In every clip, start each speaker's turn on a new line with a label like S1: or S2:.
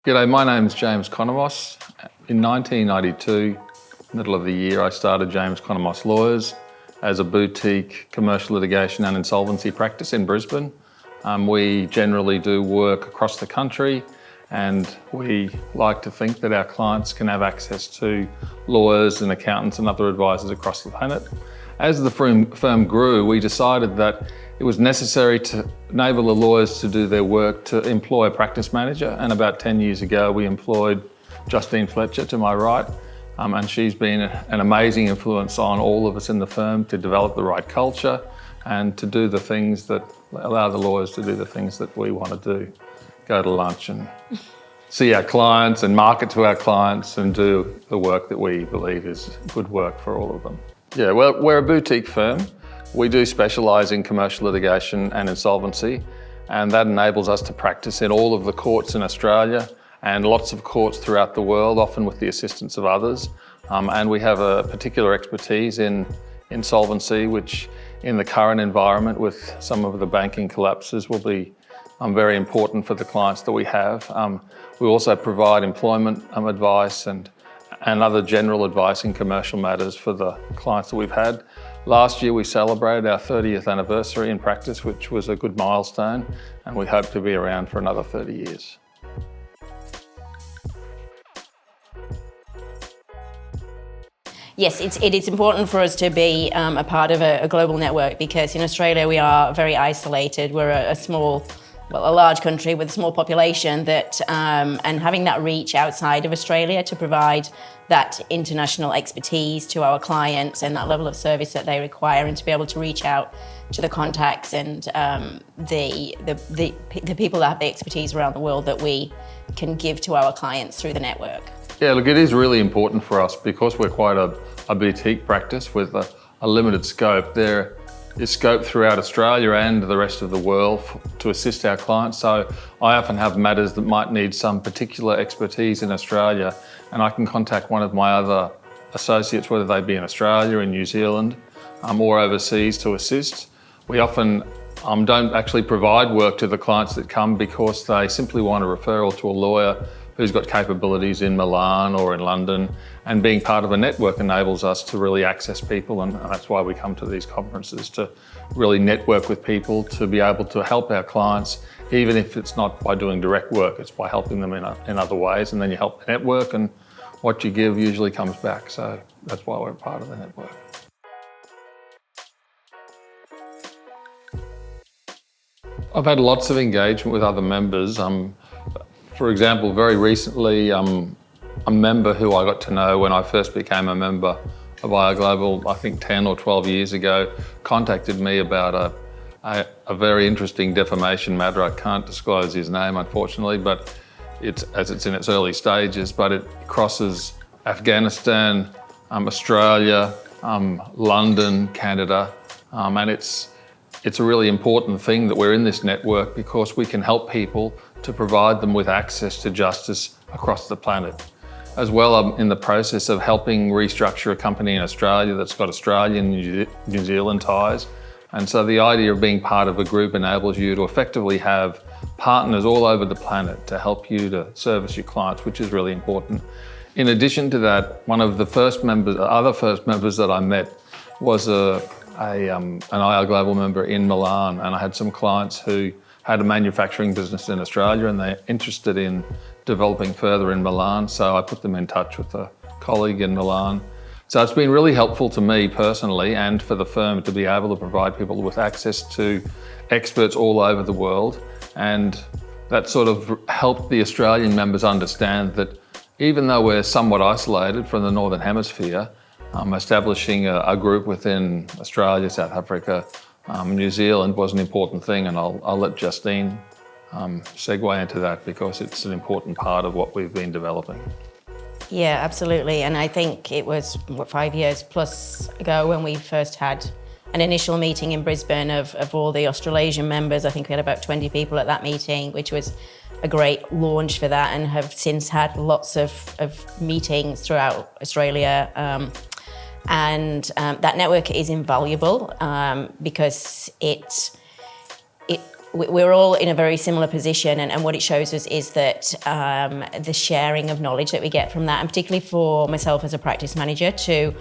S1: G'day, my name's James Conomos. In 1992, middle of the year, I started James Conomos Lawyers as a boutique commercial litigation and insolvency practice in Brisbane. We generally do work across the country, and we like to think that our clients can have access to lawyers and accountants and other advisors across the planet. As the firm grew, we decided that it was necessary to enable the lawyers to do their work to employ a practice manager, and about 10 years ago we employed Justine Fletcher to my right, and she's been an amazing influence on all of us in the firm to develop the right culture and to do the things that allow the lawyers to do the things that we want to do. Go to lunch and see our clients and market to our clients and do the work that we believe is good work for all of them. Yeah, well, we're a boutique firm. We do specialise in commercial litigation and insolvency, and that enables us to practice in all of the courts in Australia and lots of courts throughout the world, often with the assistance of others. And we have a particular expertise in insolvency, which in the current environment with some of the banking collapses will be very important for the clients that we have. We also provide employment advice and other general advice in commercial matters for the clients that we've had. Last year we celebrated our 30th anniversary in practice, which was a good milestone, and we hope to be around for another 30 years.
S2: Yes, it is important for us to be a part of a global network, because in Australia we are very isolated. We're a large country with a small population and having that reach outside of Australia to provide that international expertise to our clients and that level of service that they require, and to be able to reach out to the contacts and the people that have the expertise around the world that we can give to our clients through the network.
S1: Yeah, look, it is really important for us because we're quite a boutique practice with a limited scope. There is scope throughout Australia and the rest of the world to assist our clients. So I often have matters that might need some particular expertise in Australia, and I can contact one of my other associates, whether they be in Australia, in New Zealand, or overseas, to assist. We often don't actually provide work to the clients that come because they simply want a referral to a lawyer who's got capabilities in Milan or in London, and being part of a network enables us to really access people, and that's why we come to these conferences, to really network with people, to be able to help our clients, even if it's not by doing direct work, it's by helping them in other ways, and then you help the network, and what you give usually comes back. So that's why we're part of the network. I've had lots of engagement with other members. For example, very recently, a member who I got to know when I first became a member of iGlobal, I think 10 or 12 years ago, contacted me about a very interesting defamation matter. I can't disclose his name, unfortunately, but it's in its early stages, but it crosses Afghanistan, Australia, London, Canada, and it's a really important thing that we're in this network because we can help people to provide them with access to justice across the planet. As well, I'm in the process of helping restructure a company in Australia that's got Australian and New Zealand ties. And so the idea of being part of a group enables you to effectively have partners all over the planet to help you to service your clients, which is really important. In addition to that, one of the other first members that I met was an iGlobal member in Milan, and I had some clients who had a manufacturing business in Australia and they're interested in developing further in Milan, so I put them in touch with a colleague in Milan. So it's been really helpful to me personally and for the firm to be able to provide people with access to experts all over the world, and that sort of helped the Australian members understand that even though we're somewhat isolated from the Northern Hemisphere, establishing a group within Australia, South Africa, New Zealand was an important thing, and I'll let Justine segue into that because it's an important part of what we've been developing.
S2: Yeah, absolutely. And I think it was 5 years plus ago when we first had an initial meeting in Brisbane of all the Australasian members. I think we had about 20 people at that meeting, which was a great launch for that, and have since had lots of meetings throughout Australia. And that network is invaluable because it we're all in a very similar position, and what it shows us is that the sharing of knowledge that we get from that, and particularly for myself as a practice manager, to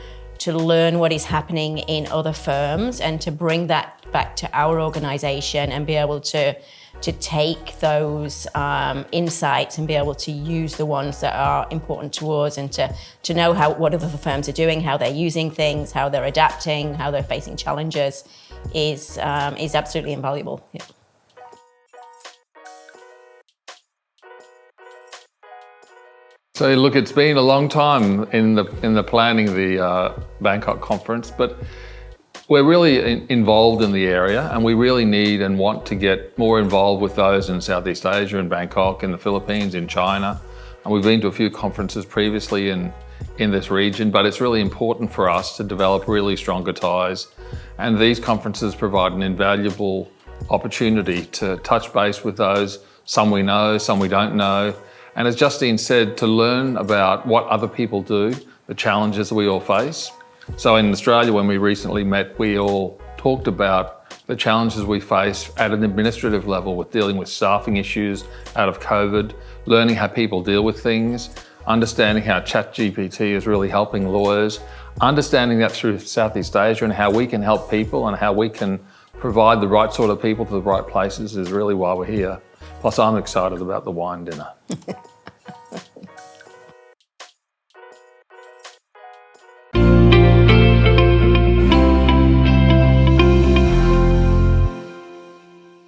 S2: learn what is happening in other firms and to bring that back to our organisation and be able to take those insights and be able to use the ones that are important to us, and to know what other firms are doing, how they're using things, how they're adapting, how they're facing challenges, is absolutely invaluable. Yeah.
S1: So look, it's been a long time in the planning of the Bangkok conference, but we're really involved in the area, and we really need and want to get more involved with those in Southeast Asia, in Bangkok, in the Philippines, in China. And we've been to a few conferences previously in this region, but it's really important for us to develop really stronger ties. And these conferences provide an invaluable opportunity to touch base with those, some we know, some we don't know. And as Justine said, to learn about what other people do, the challenges that we all face. So in Australia, when we recently met, we all talked about the challenges we face at an administrative level with dealing with staffing issues out of COVID, learning how people deal with things, understanding how ChatGPT is really helping lawyers, understanding that through Southeast Asia and how we can help people and how we can provide the right sort of people to the right places is really why we're here. Plus, I'm excited about the wine dinner.